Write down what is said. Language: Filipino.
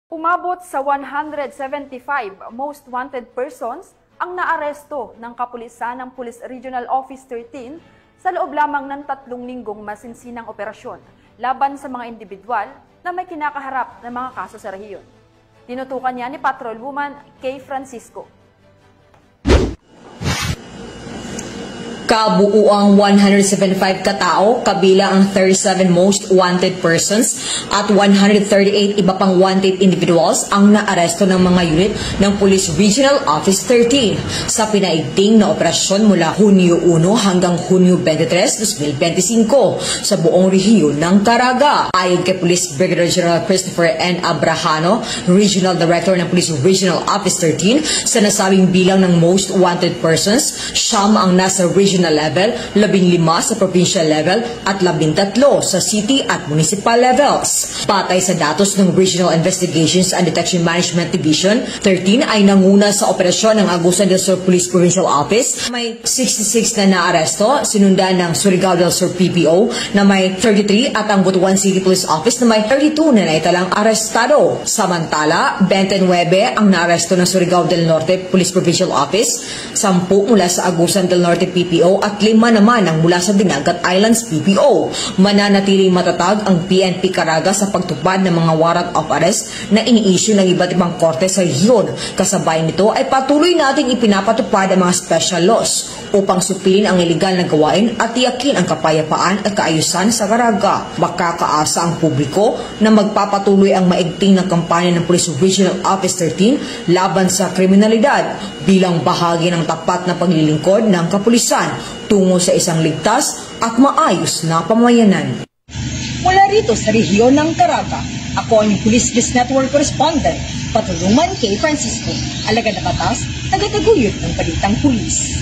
Umabot sa 175 most wanted persons ang naaresto ng kapulisan ng Police Regional Office 13 sa loob lamang ng 3 linggong masinsinang operasyon laban sa mga individual na may kinakaharap ng mga kaso sa rehiyon. Tinutukan niya ni Patrolwoman Kay Francisco. Kabuuang 175 katao, kabilang ang 37 most wanted persons at 138 iba pang wanted individuals ang naaresto ng mga unit ng Police Regional Office 13 sa pinaigting na operasyon mula Hunyo 1 hanggang Hunyo 23, 2025 sa buong rehiyon ng Caraga. Ayon kay Police Brigadier General Christopher N. Abrahano, Regional Director ng Police Regional Office 13, sa nasabing bilang ng most wanted persons, 9 ang nasa regional level, 15 sa provincial level at 13 sa city at municipal levels. Patay sa datos ng Regional Investigations and Detection Management Division, 13 ay nanguna sa operasyon ng Agusan del Sur Police Provincial Office. May 66 na naaresto, sinundan ng Surigao del Sur PPO na may 33 at ang Butuan City Police Office na may 32 na naitalang arestado. Samantala, 29 ang naaresto ng Surigao del Norte Police Provincial Office, 10 mula sa Agusan del Norte PPO at 5 naman ang mula sa Dinagat Islands PPO. Mananatiling matatag ang PNP Caraga sa pagtupad ng mga warrant of arrest na ini-issue ng iba't ibang korte sa rehiyon. Kasabay nito ay patuloy nating ipinapatupad ang mga special laws upang supilin ang ilegal na gawain at tiyakin ang kapayapaan at kaayusan sa Caraga. Makakaasa ang publiko na magpapatuloy ang maigting na kampanya ng Police Regional Office 13 laban sa kriminalidad bilang bahagi ng tapat na paglilingkod ng kapulisan tungo sa isang ligtas at maayos na pamayanan. Mula rito sa rehiyon ng Caraga, ako ang Police News Network Correspondent, Patrolwoman Kay Francisco, alagad na batas, tagataguyod ng balitang pulis.